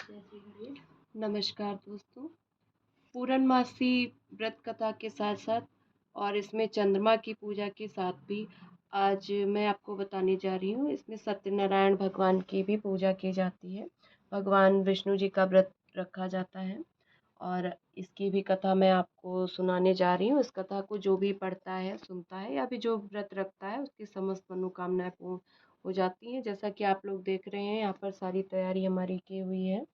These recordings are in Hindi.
नमस्कार दोस्तों। पूर्णमासी व्रत कथा के साथ साथ और इसमें चंद्रमा की पूजा के साथ भी आज मैं आपको बताने जा रही हूँ। इसमें सत्यनारायण भगवान की भी पूजा की जाती है। भगवान विष्णु जी का व्रत रखा जाता है और इसकी भी कथा मैं आपको सुनाने जा रही हूँ। इस कथा को जो भी पढ़ता है, सुनता है या भी जो व्रत रखता है, उसकी समस्त मनोकामनाएं पूर्ण हो जाती हैं। जैसा कि आप लोग देख रहे हैं, यहाँ पर सारी तैयारी हमारी की हुई है।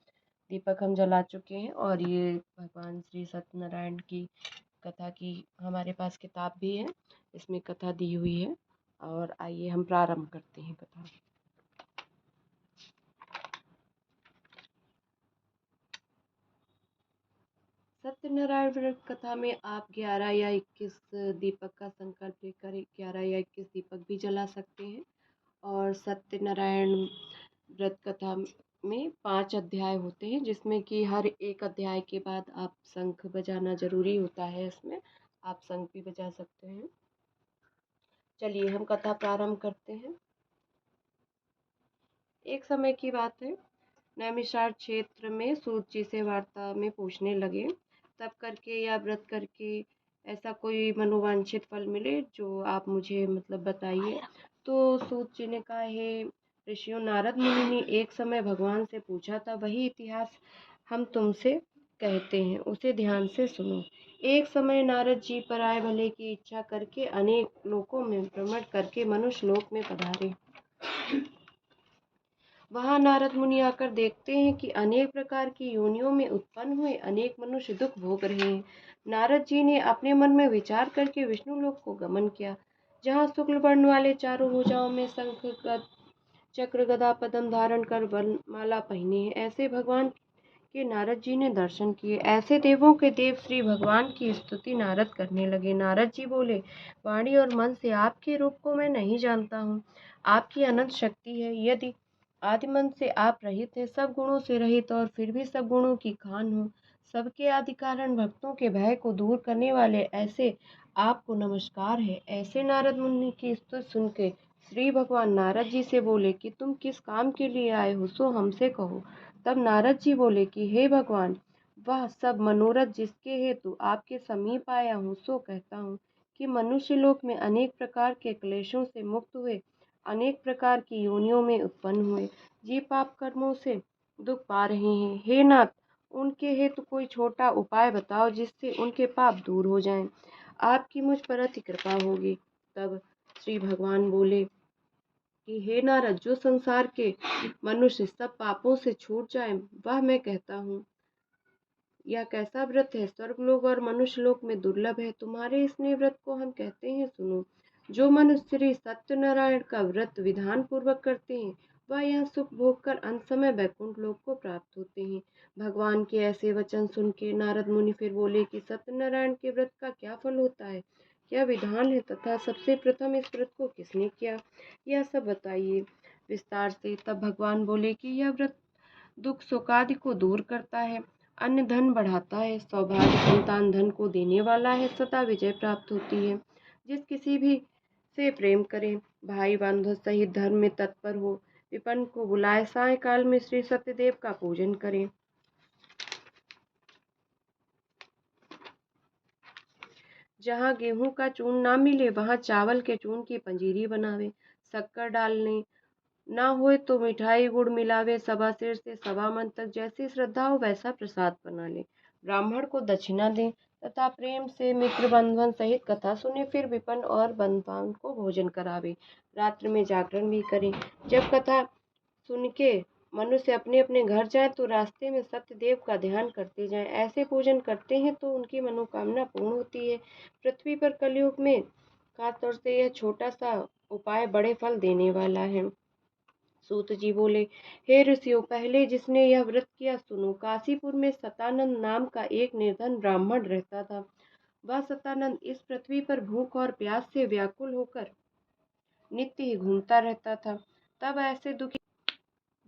दीपक हम जला चुके हैं और ये भगवान श्री सत्यनारायण की कथा की हमारे पास किताब भी है, इसमें कथा दी हुई है। और आइए हम प्रारंभ करते हैं कथा। सत्यनारायण व्रत कथा में आप 11 या 21 दीपक का संकल्प लेकर 11 या 21 दीपक भी जला सकते हैं। और सत्यनारायण व्रत कथा में 5 अध्याय होते हैं, जिसमें कि हर एक अध्याय के बाद आप शंख बजाना जरूरी होता है। इसमें आप शंख भी बजा सकते हैं। चलिए हम कथा प्रारंभ करते हैं। एक समय की बात है, नैमिषारण्य क्षेत्र में सूत जी से वार्ता में पूछने लगे, तब करके या व्रत करके ऐसा कोई मनोवांछित फल मिले जो आप मुझे बताइए। तो सूत जी ने कहा, हे ऋषियों, नारद मुनि ने एक समय भगवान से पूछा था, वही इतिहास हम तुमसे कहते हैं, उसे ध्यान से सुनो। एक समय नारद जी पराये भले की इच्छा करके अनेक लोकों में भ्रमण करके मनुष्य लोक में पधारे। वहां नारद मुनि आकर देखते हैं कि अनेक प्रकार की योनियों में उत्पन्न हुए अनेक मनुष्य दुख भोग रहे हैं। नारद जी ने अपने मन में विचार करके विष्णु लोक को गमन किया, जहाँ शुक्ल वर्ण वाले चारों भुजाओं में शंख चक्र गदा पद्म धारण कर माला पहने हैं, ऐसे भगवान के नारद जी ने दर्शन किए। ऐसे देवों के देव श्री भगवान की स्तुति नारद करने लगे। नारद जी बोले, वाणी और मन से आपके रूप को मैं नहीं जानता हूँ। आपकी अनंत शक्ति है। यदि आदिमन से आप रहित है, सब गुणों से रहित और फिर भी सब गुणों की खान हो, सबके आदि कारण भक्तों के भय को दूर करने वाले, ऐसे आपको नमस्कार है। ऐसे नारद मुनि की स्तुति सुन के श्री भगवान नारद जी से बोले कि तुम किस काम के लिए आए हो, सो हमसे कहो। तब नारद जी बोले कि हे भगवान, वह सब मनोरथ जिसके हेतु आपके समीप आया हूँ, सो कहता हूँ कि मनुष्य लोक में अनेक प्रकार के क्लेशों से मुक्त हुए अनेक प्रकार की योनियों में उत्पन्न हुए जीव पाप कर्मों से दुख पा रहे हैं। हे नाथ, उनके हेतु कोई छोटा उपाय बताओ जिससे उनके पाप दूर हो जाएं। आपकी मुझ पर अति कृपा होगी। तब श्री भगवान बोले कि हे नारद, जो संसार के मनुष्य सब पापों से छूट जाए, वह मैं कहता हूँ। यह कैसा व्रत है, स्वर्गलोक और मनुष्य लोक में दुर्लभ है। तुम्हारे इस व्रत को हम कहते हैं, सुनो। जो मनुष्य श्री सत्यनारायण का व्रत विधान पूर्वक करते हैं, वह यह सुख भोग कर अंत समय वैकुंठ लोक को प्राप्त होते हैं। भगवान के ऐसे वचन सुन के नारद मुनि फिर बोले कि सत्यनारायण के व्रत का क्या फल होता है, क्या विधान है, तथा सबसे प्रथम इस व्रत को किसने किया, यह सब बताइए विस्तार से। तब भगवान बोले कि यह व्रत दुख शोकादि को दूर करता है, अन्न धन बढ़ाता है, सौभाग्य संतान धन को देने वाला है, सदा विजय प्राप्त होती है। जिस किसी भी से प्रेम करे, भाई बंधु सहित धर्म में तत्पर हो, विपन्न को बुलाए, सायकाल में श्री सत्यदेव का पूजन करे, जहाँ गेहूं का चूर्ण ना मिले वहाँ चावल के चूर्ण की पंजीरी बनावे, शक्कर डालने ना होए तो मिठाई गुड़ मिलावे, सवा सिर से सवा मन तक जैसी श्रद्धा हो वैसा प्रसाद बना ले, ब्राह्मण को दक्षिणा दे तथा प्रेम से मित्र बंधुओं सहित कथा सुने, फिर विपन्न और बंधुओं को भोजन करावे, रात्रि में जागरण भी करे। जब कथा सुन के मनुष्य अपने अपने घर जाए तो रास्ते में सत्यदेव का ध्यान करते जाएं। ऐसे पूजन करते हैं तो उनकी मनोकामना पूर्ण होती है। पृथ्वी पर कलयुग में खासतौर से यह छोटा सा उपाय बड़े फल देने वाला है। सूत जी बोले, हे ऋषियों, पहले जिसने यह व्रत किया सुनो। काशीपुर में सतानंद नाम का एक निर्धन ब्राह्मण रहता था। वह सतानंद इस पृथ्वी पर भूख और प्यास से व्याकुल होकर नित्य ही घूमता रहता था। तब ऐसे दुखी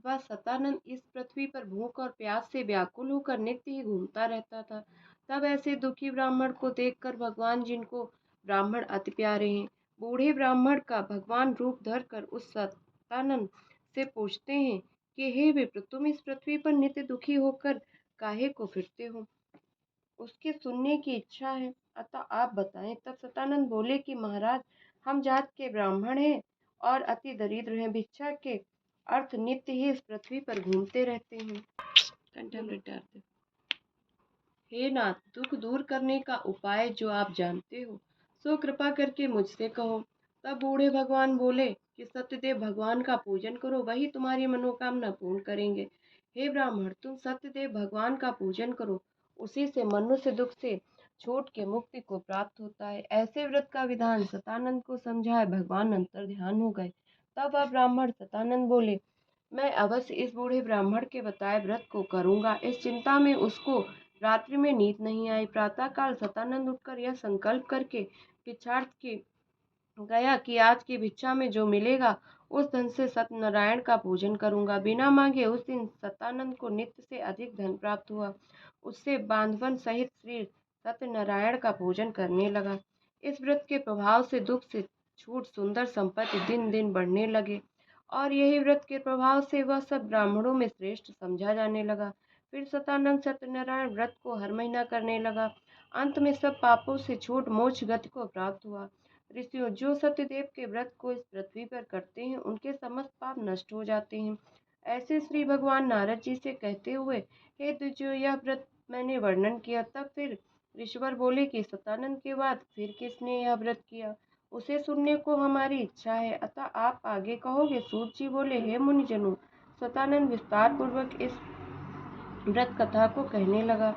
वह सतानंद इस पृथ्वी पर भूख और प्यास से व्याकुल होकर नित्य ही घूमता रहता था। तब ऐसे दुखी ब्राह्मण को देखकर भगवान, जिनको ब्राह्मण अति प्यारे हैं, बूढ़े ब्राह्मण का भगवान रूप धर कर उस सतानंद से पूछते हैं कि हे विप्र, तुम इस पृथ्वी पर नित्य दुखी होकर काहे को फिरते हो? उसके सुनने की इच्छा है, अतः आप बताएं। तब सतानंद बोले कि महाराज, हम जात के ब्राह्मण हैं और अति दरिद्र हैं। भिक्षा के अर्थ नित्य ही इस पृथ्वी पर घूमते रहते हैं। कंटेम्प्लेटर, हे नाथ, दुख दूर करने का उपाय जो आप जानते हो, सो कृपा करके मुझसे कहो। तब बूढ़े भगवान बोले कि सत्यदेव भगवान का पूजन करो, वही तुम्हारी मनोकामना पूर्ण करेंगे। हे ब्राह्मण, तुम सत्यदेव भगवान का पूजन करो, उसी से मनुष्य दुख से छूट के मुक्ति को प्राप्त होता है। ऐसे व्रत का विधान सतानंद को समझाए भगवान अंतर ध्यान हो गए। तब वह ब्राह्मण सतानंद बोले, मैं अवश्य इस बूढ़े ब्राह्मण के बताए व्रत को करूंगा। इस चिंता में उसको रात्रि में नींद नहीं आई। प्रातःकाल सतानंद उठकर यह संकल्प करके पिछाड़ के गया कि आज की भिक्षा में जो मिलेगा उस धन से सत्यनारायण का पूजन करूंगा। बिना मांगे उस दिन सतानंद को नित्य से अधिक धन प्राप्त हुआ। उससे बांधवन सहित श्री सत्यनारायण का पूजन करने लगा। इस व्रत के प्रभाव से दुख से छूट सुंदर संपत्ति दिन दिन बढ़ने लगे और यही व्रत के प्रभाव से वह सब ब्राह्मणों में श्रेष्ठ समझा जाने लगा। फिर सतानंद सत्यनारायण व्रत को हर महीना करने लगा। अंत में सब पापों से छूट मोक्ष गति को प्राप्त हुआ। ऋषियों, जो सत्यदेव के व्रत को इस पृथ्वी पर करते हैं उनके समस्त पाप नष्ट हो जाते हैं। ऐसे श्री भगवान नारद जी से कहते हुए, हे द्विजो, यह व्रत मैंने वर्णन किया। तब फिर ऋषवर बोले कि सतानंद के बाद फिर किसने यह व्रत किया, उसे सुनने को हमारी इच्छा है, अतः आप आगे कहोगे। सूत जी बोले, हे मुनिजनों, सतानंद विस्तार पूर्वक इस व्रत कथा को कहने लगा।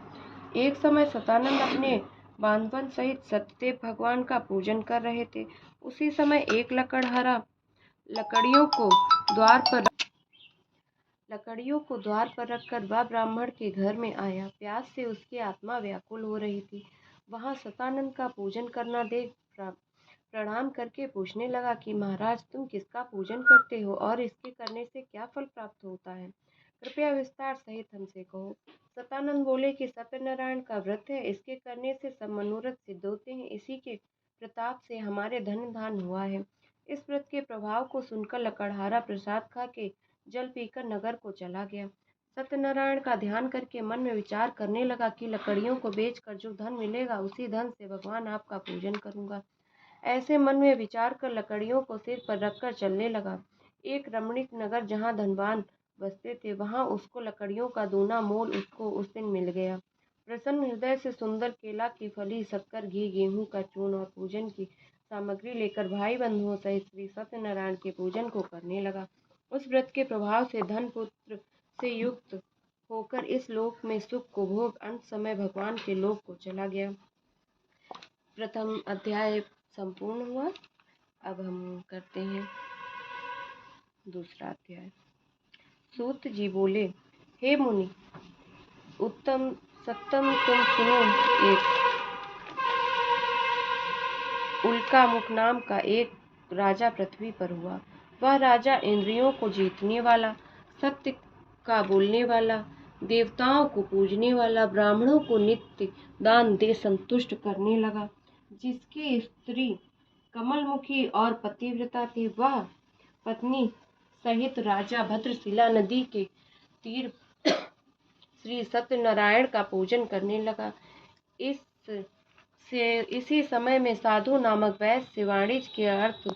एक समय सतानंद अपने बांधवन सहित सत्यदेव भगवान का पूजन कर रहे थे। उसी समय एक लकड़हारा लकड़ियों को द्वार पर रखकर वह ब्राह्मण के घर में आया। प्यास से उसकी आत्मा व्याकुल हो रही थी। वहां सतानंद का पूजन करना देख प्रणाम करके पूछने लगा कि महाराज, तुम किसका पूजन करते हो और इसके करने से क्या फल प्राप्त होता है? कृपया विस्तार सहित हमसे कहो। सतानंद बोले कि सत्यनारायण का व्रत है, इसके करने से सब मनोरथ सिद्ध होते हैं। इसी के प्रताप से हमारे धन धान हुआ है। इस व्रत के प्रभाव को सुनकर लकड़हारा प्रसाद खा के जल पीकर नगर को चला गया। सत्यनारायण का ध्यान करके मन में विचार करने लगा कि लकड़ियों को बेचकर जो धन मिलेगा उसी धन से भगवान आपका पूजन करूंगा। ऐसे मन में विचार कर लकड़ियों को सिर पर रखकर चलने लगा। एक रमणीक नगर जहाँ धनवान बसते थे, वहां उसको लकड़ियों का दूना मोल उसको उस दिन मिल गया। प्रसन्न हृदय से सुंदर केला की फली, शक्कर, घी, गेहूं का चूर्ण और पूजन की सामग्री लेकर भाई बंधुओं सहित श्री सत्यनारायण के पूजन को करने लगा। उस व्रत के प्रभाव से धन पुत्र से युक्त होकर इस लोक में सुख को भोग अंत समय भगवान के लोक को चला गया। प्रथम अध्याय संपूर्ण हुआ। अब हम करते हैं दूसरा अध्याय। सूत जी बोले, हे मुनि उत्तम सत्तम, तुम सुनो। एक उल्कामुख नाम का एक राजा पृथ्वी पर हुआ। वह राजा इंद्रियों को जीतने वाला, सत्य का बोलने वाला, देवताओं को पूजने वाला, ब्राह्मणों को नित्य दान दे संतुष्ट करने लगा। जिसकी स्त्री कमलमुखी और पतिव्रता थी, वह पत्नी सहित राजा भद्रशिला नदी के तीर श्री सत्यनारायण का पूजन करने लगा। इसी समय में साधु नामक वैश्य वाणिज्य के अर्थ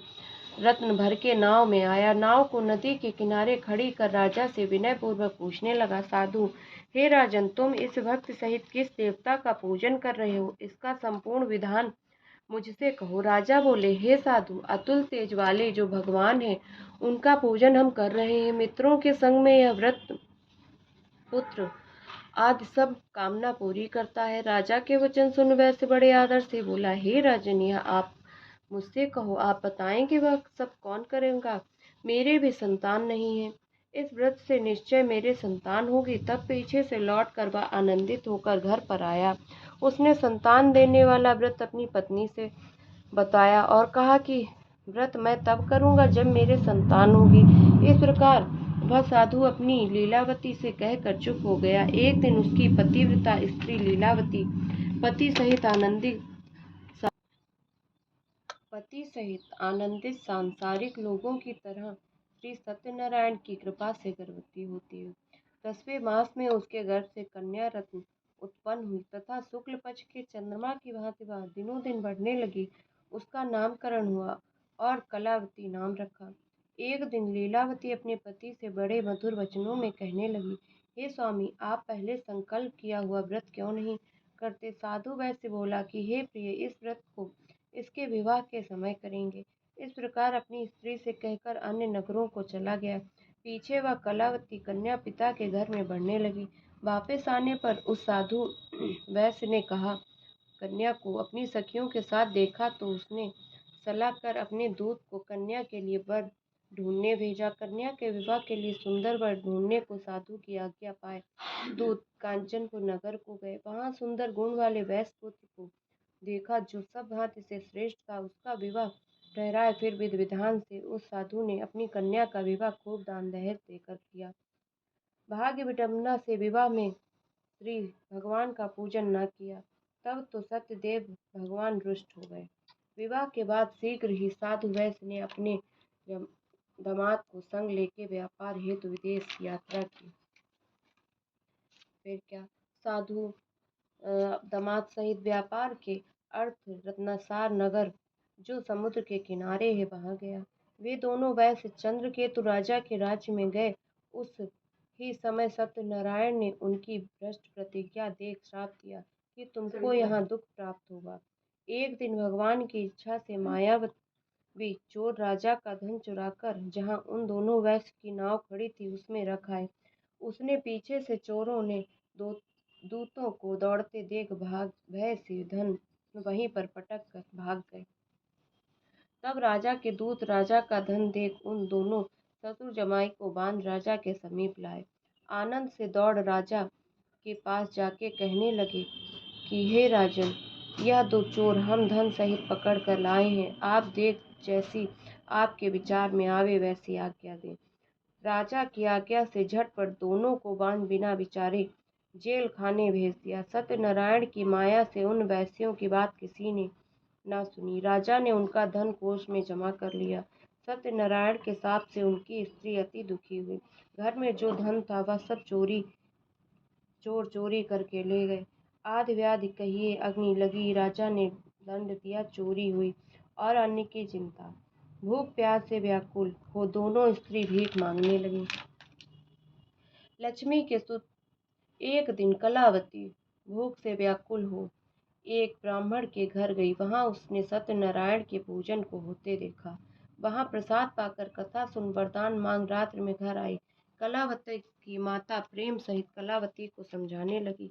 रत्न भर के नाव में आया। नाव को नदी के किनारे खड़ी कर राजा से विनय पूर्वक पूछने लगा, साधु, हे राजन, तुम इस भक्त सहित किस देवता का पूजन कर रहे हो? इसका संपूर्ण विधान मुझसे कहो। राजा बोले, हे साधु, अतुल तेज वाले जो भगवान हैं उनका पूजन हम कर रहे हैं। मित्रों के संग में यह व्रत पुत्र आदि सब कामना पूरी करता है। राजा के वचन सुन वैसे बड़े आदर से बोला, हे राजन, यह आप मुझसे कहो, आप बताएंगे वह सब कौन करेगा? मेरे भी संतान नहीं है। इस व्रत से निश्चय मेरे संतान होगी। तब पीछे से लौट कर वह आनंदित होकर घर पर आया। उसने संतान देने वाला व्रत अपनी पत्नी से बताया और कहा कि व्रत मैं तब करूंगा जब मेरे संतान होगी। इस प्रकार वह साधु अपनी लीलावती से कहकर चुप हो गया। एक दिन उसकी पतिव्रता स्त्री लीलावती पति सहित आनंदित सांसारिक लोगों की तरह स्त्री सत्यनारायण की कृपा से गर्भवती होती है। 10वें मास में उसके गर्भ से कन्या रत्न उत्पन्न हुई तथा शुक्ल पक्ष के चंद्रमा की भांति वह दिनों दिन बढ़ने लगी। उसका नामकरण हुआ और कलावती नाम रखा। एक दिन लीलावती अपने पति से बड़े मधुर वचनों में कहने लगी, हे स्वामी, आप पहले संकल्प किया हुआ व्रत क्यों नहीं करते? साधु वैश्य बोला कि हे प्रिय, इस व्रत को इसके विवाह के समय करेंगे। इस प्रकार अपनी स्त्री से कहकर अन्य नगरों को चला गया। पीछे वह कलावती कन्या पिता के घर में बढ़ने लगी। वापस आने पर उस साधु वैश्य ने कहा, कन्या को अपनी सखियों के साथ देखा तो उसने सलाह कर अपने दूत को कन्या के लिए वर ढूंढने भेजा। कन्या के विवाह के लिए सुंदर वर ढूंढने को साधु की आज्ञा पाए दूत कांचनपुर नगर को गए। वहां सुंदर गुण वाले वैश्य पुत्र को देखा जो सब भांति से श्रेष्ठ था। उसका विवाह ठहराए। फिर विधि विधान से उस साधु ने अपनी कन्या का विवाह खूब दान दहेज देकर किया। भाग्य विडंबना से विवाह में श्री भगवान का पूजन न किया, तब तो सत्यदेव भगवान रुष्ट हो गए। विवाह के बाद शीघ्र ही साधु वैश्य ने अपने दामाद को संग लेके व्यापार हेतु विदेश यात्रा की। फिर क्या, साधु दामाद सहित व्यापार के अर्थ रत्नासार नगर जो समुद्र के किनारे है वहां गया। वे दोनों वैश्य चंद्रकेतु राजा के राज्य में गए। उस ही समय सत्यनारायण ने उनकी भ्रष्ट प्रतिज्ञा देख श्राप दिया कि तुमको यहाँ दुख प्राप्त होगा। एक दिन भगवान की इच्छा से मायावी चोर राजा का धन चुराकर जहाँ उन दोनों वैश्य की नाव खड़ी थी उसमें रख आए। उसने पीछे से चोरों ने दो दूतों को दौड़ते देख भय से धन वहीं पर पटक कर भाग गए। तब राजा के दूत राजा का धन देख उन दोनों ससुर जमाई को बांध राजा के समीप लाए। आनंद से दौड़ राजा के पास जाके कहने लगे कि हे राजन, यह दो चोर हम धन सहित पकड़ कर लाए हैं। आप देख जैसी आपके विचार में आवे वैसी आज्ञा दें। राजा की आज्ञा से झटपट दोनों को बांध बिना विचारे जेल खाने भेज दिया। सत्यनारायण की माया से उन वैश्यों की बात किसी ने न सुनी। राजा ने उनका धन कोष में जमा कर लिया। सत्यनारायण के साथ से उनकी स्त्री अति दुखी हुई। घर में जो धन था वह सब चोर चोरी करके ले गए। आदि व्याधि कहिए अग्नि लगी। राजा ने दंड दिया, चोरी हुई और अन्न की चिंता। भूख प्यास से व्याकुल हो दोनों स्त्री भीख मांगने लगी। लक्ष्मी के सुत एक दिन कलावती भूख से व्याकुल हो एक ब्राह्मण के घर गई। वहां उसने सत्यनारायण के पूजन को होते देखा। वहां प्रसाद पाकर कथा सुन वरदान मांग रात्रि में घर आई। कलावती की माता प्रेम सहित कलावती को समझाने लगी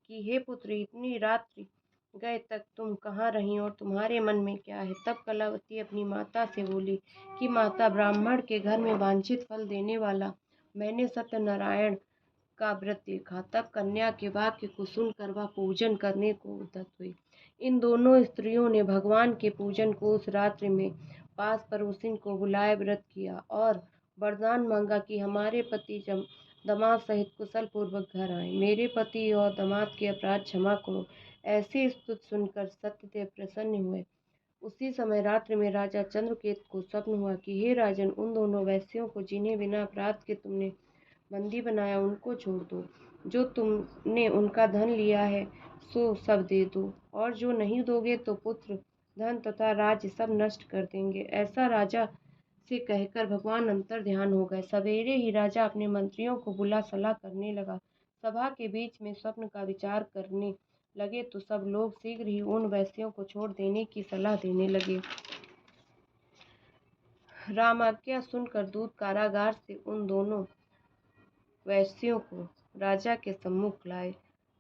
कि हे पुत्री, इतनी रात्रि गए तक तुम कहाँ रही और तुम्हारे मन में क्या है? तब कलावती अपनी माता से बोली कि माता, ब्राह्मण के घर में वांछित फल देने वाला मैंने सत्यनारायण का व्रत देखा। तब कन्या के वाक्य को सुनकर वह पूजन करने को उद्यत हुई। इन दोनों स्त्रियों ने भगवान के पूजन को उस रात्रि में पास पड़ोसिन को बुलाए व्रत किया और वरदान मांगा कि हमारे पति दामाद सहित कुशल पूर्वक घर आए। मेरे पति और दामाद के अपराध क्षमा करो। ऐसी स्तुति सुनकर सत्यदेव प्रसन्न हुए। उसी समय रात्रि में राजा चंद्रकेतु को स्वप्न हुआ कि हे राजन, उन दोनों वैश्यों को जिन्हें बिना अपराध के तुमने बंदी बनाया उनको छोड़ दो। जो तुमने उनका धन लिया है सो सब दे दो, और जो नहीं दोगे तो पुत्र, धन तथा राज्य सब नष्ट कर देंगे। ऐसा राजा से कहकर भगवान अंतर ध्यान हो गए। सवेरे ही राजा अपने मंत्रियों को बुला सलाह करने लगा। सभा के बीच में स्वप्न का विचार करने लगे तो सब लोग शीघ्र ही उन वैश्यों को छोड़ देने की सलाह देने लगे। रामाज्ञा सुनकर दूत कारागार से उन दोनों वैश्यों को राजा के सम्मुख लाए।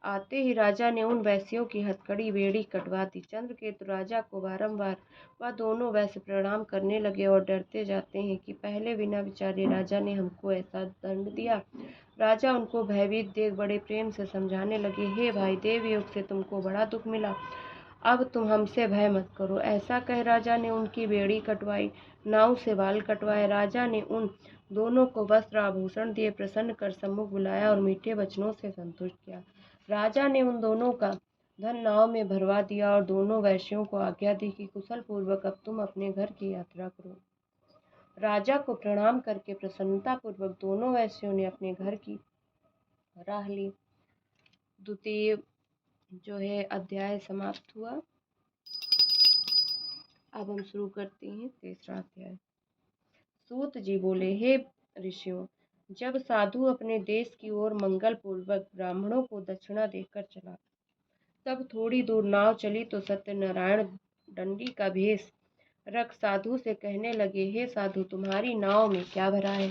आते ही राजा ने उन वैश्यों की हथकड़ी बेड़ी कटवा दी। चंद्रकेतु राजा को बारंबार वह दोनों वैश्य प्रणाम करने लगे और डरते जाते हैं कि पहले बिना विचारे राजा ने हमको ऐसा दंड दिया। राजा उनको भयभीत देख बड़े प्रेम से समझाने लगे, हे भाई, देवयोग से तुमको बड़ा दुख मिला, अब तुम हमसे भय मत करो। ऐसा कह राजा ने उनकी बेड़ी कटवाई, नाव से बाल कटवाए। राजा ने उन दोनों को वस्त्र आभूषण दिए, प्रसन्न कर सम्मुख बुलाया और मीठे वचनों से संतुष्ट किया। राजा ने उन दोनों का धन नाव में भरवा दिया और दोनों वैश्यों को आज्ञा दी कि कुशल पूर्वक अब तुम अपने घर की यात्रा करो। राजा को प्रणाम करके प्रसन्नता पूर्वक दोनों वैश्यों ने अपने घर की राह ली। द्वितीय जो है अध्याय समाप्त हुआ। अब हम शुरू करते हैं तीसरा अध्याय। सूत जी बोले, हे ऋषियों, जब साधु अपने देश की ओर मंगल पूर्वक ब्राह्मणों को दक्षिणा देकर चला, तब थोड़ी दूर नाव चली तो सत्यनारायण दंडी का भेष रख साधु से कहने लगे, हे साधु, तुम्हारी नाव में क्या भरा है?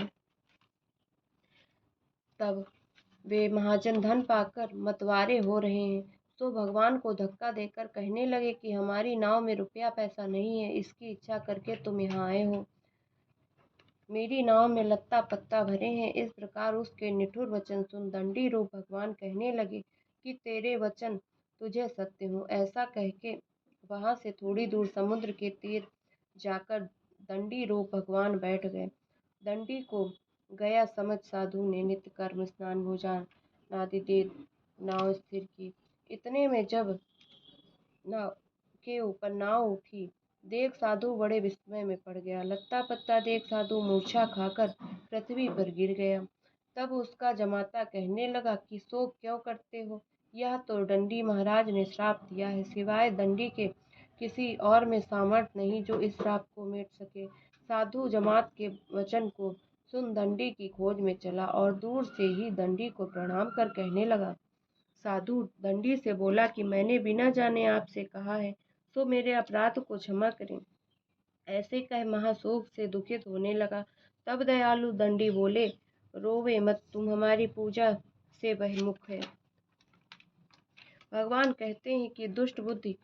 तब वे महाजन धन पाकर मतवारे हो रहे हैं, तो भगवान को धक्का देकर कहने लगे कि हमारी नाव में रुपया पैसा नहीं है, इसकी इच्छा करके तुम यहाँ आए हो। मेरी नाव में लत्ता पत्ता भरे हैं। इस प्रकार उसके निठुर वचन सुन दंडी रूप भगवान कहने लगे कि तेरे वचन तुझे सत्य हो। ऐसा कह के वहां से थोड़ी दूर समुद्र के तीर जाकर दंडी रूप भगवान बैठ गए। दंडी को गया समझ साधु ने नित्य कर्म स्नान भोजन आदि दे नाव स्थिर की। इतने में जब नाव के ऊपर नाव उठी, देख साधु बड़े विस्मय में पड़ गया। लत्ता पत्ता देख साधु मूर्छा खाकर पृथ्वी पर गिर गया। तब उसका जमाता कहने लगा कि शोक क्यों करते हो? यह तो दंडी महाराज ने श्राप दिया है। सिवाय दंडी के किसी और में सामर्थ्य नहीं जो इस श्राप को मिट सके। साधु जमात के वचन को सुन दंडी की खोज में चला और दूर से ही दंडी को प्रणाम कर कहने लगा। साधु दंडी से बोला कि मैंने बिना जाने आपसे कहा है, तो मेरे अपराध को क्षमा करें। ऐसे कह महाशोक से दुखित होने लगा। तब दयालु दंडी बोले, रोवे मत, तुम हमारी पूजा से बहिर्मुख है। भगवान कहते हैं कि दुष्ट बुद्धि,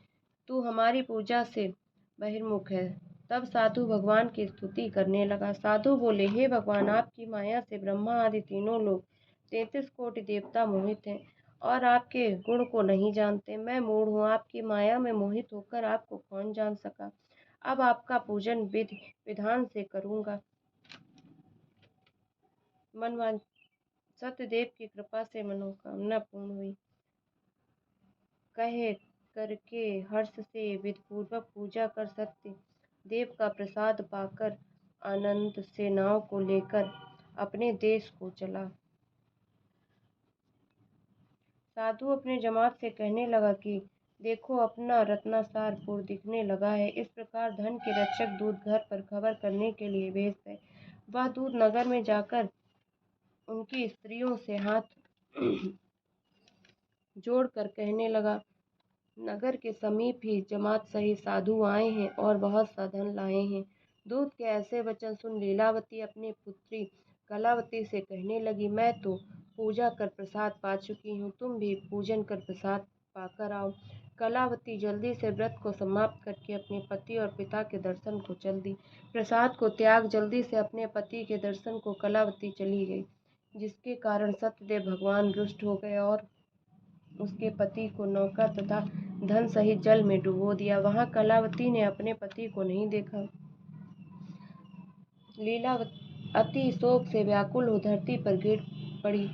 तू हमारी पूजा से बहिर्मुख है। तब साधु भगवान की स्तुति करने लगा। साधु बोले, हे भगवान, आपकी माया से ब्रह्मा आदि तीनों लोग 33 कोटि देवता मोहित हैं और आपके गुण को नहीं जानते। मैं मूढ़ हूँ, आपकी माया में मोहित होकर आपको कौन जान सका। अब आपका पूजन विधि विधान से करूँगा। मनवांच सत्यदेव की कृपा से मनोकामना पूर्ण हुई। कह करके हर्ष से विधिपूर्वक पूजा कर सत्य देव का प्रसाद पाकर आनंद से नाव को लेकर अपने देश को चला। साधु अपने जमात से कहने लगा कि देखो, अपना रत्नासार पुर दिखने लगा है। इस प्रकार धन के रक्षक दूत घर पर खबर करने के लिए भेज गए। वह दूत नगर में जाकर उनकी स्त्रियों से हाथ जोड़कर कहने लगा, नगर के समीप ही जमात सहित साधु आए हैं और बहुत सा धन लाए हैं। दूत के ऐसे वचन सुन लीलावती अपनी पुत्री कलावती से कहने लगी, मैं तो पूजा कर प्रसाद पा चुकी हूँ, तुम भी पूजन कर प्रसाद पाकर आओ। कलावती जल्दी से व्रत को समाप्त करके अपने पति और पिता के दर्शन को चल दी। प्रसाद को त्याग जल्दी से अपने पति के दर्शन को कलावती चली गई, जिसके कारण सत्यदेव भगवान रुष्ट हो गए और उसके पति को नौका तथा धन सहित जल में डुबो दिया। वहां कलावती ने अपने पति को नहीं देखा। लीलावती अति शोक से व्याकुल हो धरती पर गिर पड़ी।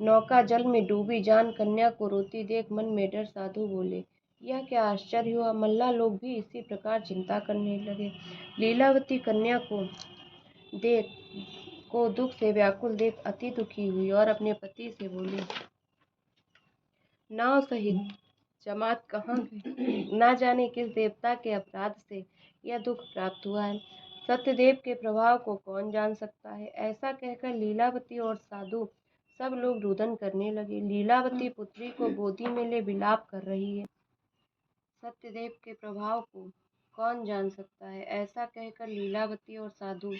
नौका जल में डूबी जान कन्या को रोती देख मन में डर साधु बोले, यह क्या आश्चर्य हुआ। मल्ला लोग भी इसी प्रकार चिंता करने लगे। लीलावती कन्या को दुख से व्याकुल देख अति दुखी हुई और अपने पति से बोली, नाव सहित जमात कहाँ गई? ना जाने किस देवता के अपराध से यह दुख प्राप्त हुआ है। सत्यदेव के प्रभाव को कौन जान सकता है। ऐसा कहकर लीलावती और साधु सब लोग रुदन करने लगे। लीलावती पुत्री को गोदी में ले विलाप कर रही है। सत्यदेव के प्रभाव को कौन जान सकता है। ऐसा कहकर लीलावती और साधु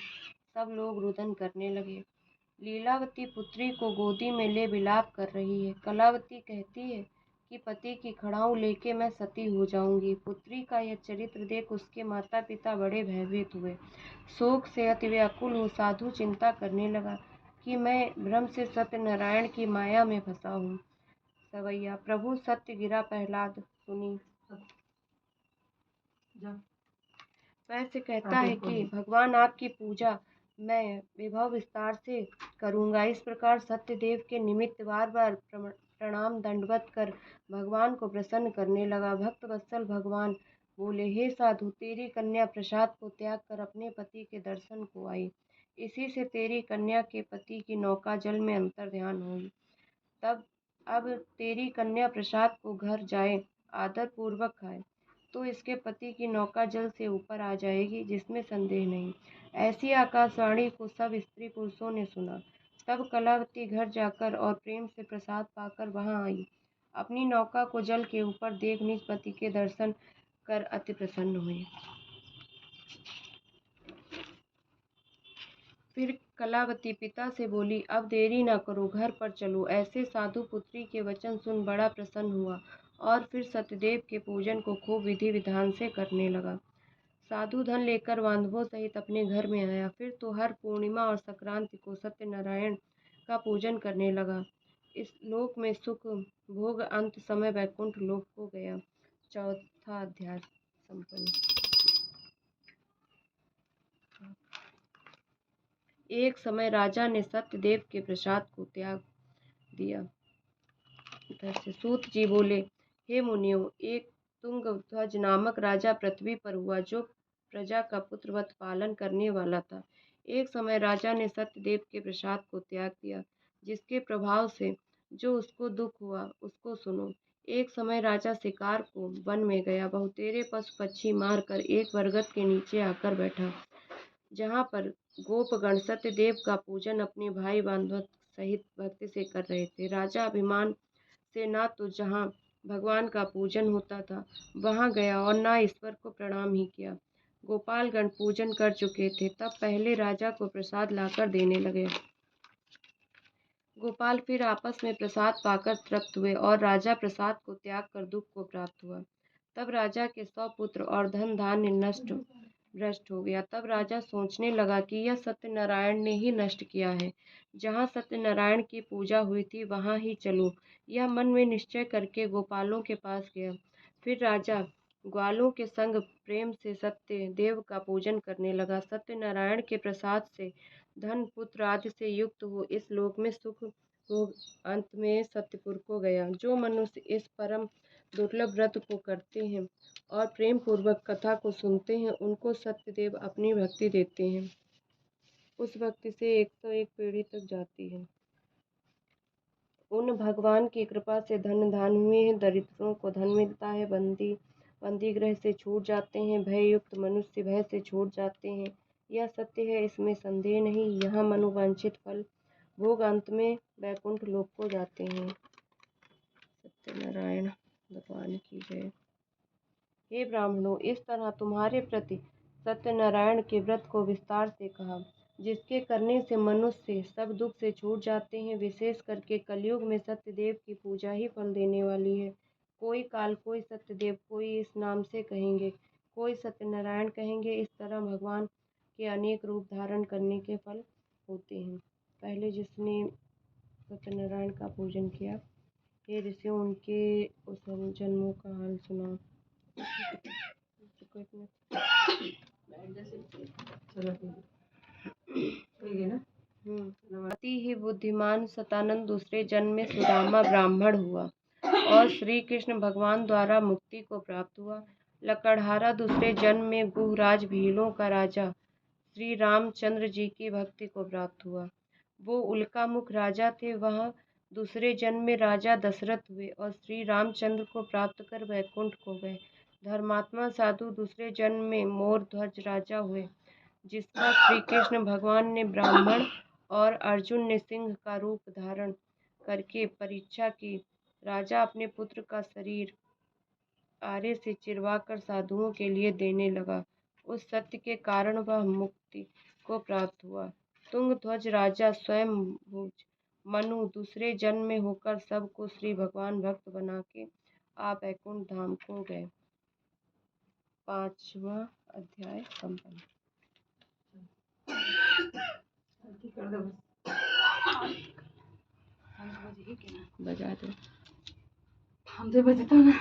सब लोग रुदन करने लगे। लीलावती पुत्री को गोदी में ले विलाप कर रही है। कलावती कहती है कि पति की खड़ाऊ लेके मैं सती हो जाऊंगी। पुत्री का यह चरित्र देख उसके माता पिता बड़े भयभीत हुए। शोक से अति व्याकुल हो साधु चिंता करने लगा कि मैं भ्रम से सत्यनारायण की माया में फंसा हूँ। सवैया प्रभु सत्य गिरा प्रहलाद सुनी। वैसे कहता है कि भगवान आपकी पूजा मैं विभव विस्तार से करूंगा। इस प्रकार सत्यदेव के निमित्त बार बार प्रणाम दंडवत कर भगवान को प्रसन्न करने लगा। भक्त वत्सल भगवान बोले, हे साधु, तेरी कन्या प्रसाद को त्याग कर अपने पति के दर्शन को आई। इसी से तेरी कन्या के पति की नौका जल में अंतर्ध्यान हुई। तब अब तेरी कन्या प्रसाद को घर जाए, आदर पूर्वक खाए, तो इसके पति की नौका जल से ऊपर आ जाएगी, जिसमें संदेह नहीं। ऐसी आकाशवाणी को सब स्त्री पुरुषों ने सुना। तब कलावती घर जाकर और प्रेम से प्रसाद पाकर वहां आई। अपनी नौका को जल के ऊपर देख निज पति के दर्शन कर अति प्रसन्न हुई। फिर कलावती पिता से बोली, अब देरी न करो, घर पर चलो। ऐसे साधु पुत्री के वचन सुन बड़ा प्रसन्न हुआ और फिर सत्यदेव के पूजन को खूब विधि विधान से करने लगा। साधु धन लेकर बांधवों सहित अपने घर में आया। फिर तो हर पूर्णिमा और संक्रांति को सत्यनारायण का पूजन करने लगा। इस लोक में सुख भोग अंत समय वैकुंठ लोक को गया। चौथा अध्याय संपन्न। एक समय राजा ने सत्यदेव के प्रसाद को त्याग दिया। इधर से सूत जी बोले, हे मुनियों, एक तुंगध्वज नामक राजा पृथ्वी पर हुआ, जो प्रजा का पुत्रवत पालन करने वाला था। एक समय राजा ने सत्यदेव के प्रसाद को त्याग दिया, जिसके प्रभाव से जो उसको दुख हुआ उसको सुनो। एक समय राजा शिकार को वन में गया। बहुतेरे पशु पक्षी मारकर एक बरगद के नीचे आकर बैठा, जहाँ पर गोपगण सत्यदेव का पूजन अपने भाई बांधव सहित भक्ति से कर रहे थे। राजा अभिमान से ना तो जहाँ भगवान का पूजन होता था वहां गया और ना ईश्वर को प्रणाम ही किया। गोपालगण पूजन कर चुके थे। तब पहले राजा को प्रसाद लाकर देने लगे। गोपाल फिर आपस में प्रसाद पाकर तृप्त हुए और राजा प्रसाद को त्याग कर दुख को प्राप्त हुआ। तब राजा के 100 पुत्र और धन धान्य भ्रष्ट हो गया। तब राजा सोचने लगा कि यह सत्यनारायण ने ही नष्ट किया है। जहाँ सत्यनारायण की पूजा हुई थी वहां ही चलूं, यह मन में निश्चय करके गोपालों के पास गया। फिर राजा ग्वालों के संग प्रेम से सत्य देव का पूजन करने लगा। सत्यनारायण के प्रसाद से धन पुत्र आदि से युक्त हो इस लोक में सुख भोग अंत में सत्यपुर को गया। जो मनुष्य इस परम दुर्लभ व्रत को करते हैं और प्रेम पूर्वक कथा को सुनते हैं, उनको सत्यदेव अपनी भक्ति देते हैं। उस भक्ति से 101 पीढ़ी तक जाती है। उन भगवान की कृपा से धन धान हुए हैं, दरिद्रों को धन मिलता है, बंदी गृह से छूट जाते हैं, भय युक्त मनुष्य भय से छूट जाते हैं। यह सत्य है, इसमें संदेह नहीं। यहाँ मनोवांछित फल भोग अंत में वैकुंठ लोक को जाते हैं। सत्यनारायण भगवान की जय। हे ब्राह्मणों, इस तरह तुम्हारे प्रति सत्यनारायण के व्रत को विस्तार से कहा, जिसके करने से मनुष्य सब दुख से छूट जाते हैं। विशेष करके कलयुग में सत्यदेव की पूजा ही फल देने वाली है। कोई काल कोई सत्यदेव, कोई इस नाम से कहेंगे, कोई सत्यनारायण कहेंगे। इस तरह भगवान के अनेक रूप धारण करने के फल होते हैं। पहले जिसने सत्यनारायण का पूजन किया, हे ऋषियों, उनके उस जन्मों का हाल सुनाओ। अति ही बुद्धिमान सतानंद दूसरे जन्म में सुदामा ब्राह्मण हुआ और श्री कृष्ण भगवान द्वारा मुक्ति को प्राप्त हुआ। लकड़हारा दूसरे जन्म में गुहराज भीलों का राजा श्री रामचंद्र जी की भक्ति को प्राप्त हुआ। वो उल्का मुख राजा थे। वह दूसरे जन्म में राजा दशरथ हुए और श्री रामचंद्र को प्राप्त कर वैकुंठ को गए। धर्मात्मा साधु दूसरे जन्म में मोर ध्वज राजा हुए, जिसका श्री कृष्ण भगवान ने ब्राह्मण और अर्जुन ने सिंह का रूप धारण करके परीक्षा की। राजा अपने पुत्र का शरीर आरे से चिरवा कर साधुओं के लिए देने लगा। उस सत्य के कारण वह मुक्ति को प्राप्त हुआ। तुंगध्वज राजा स्वयं मनु दूसरे जन्म में होकर सबको श्री भगवान भक्त बना के आप वैकुंठ धाम को गए। 5वां अध्याय संपन्न। बजा दो।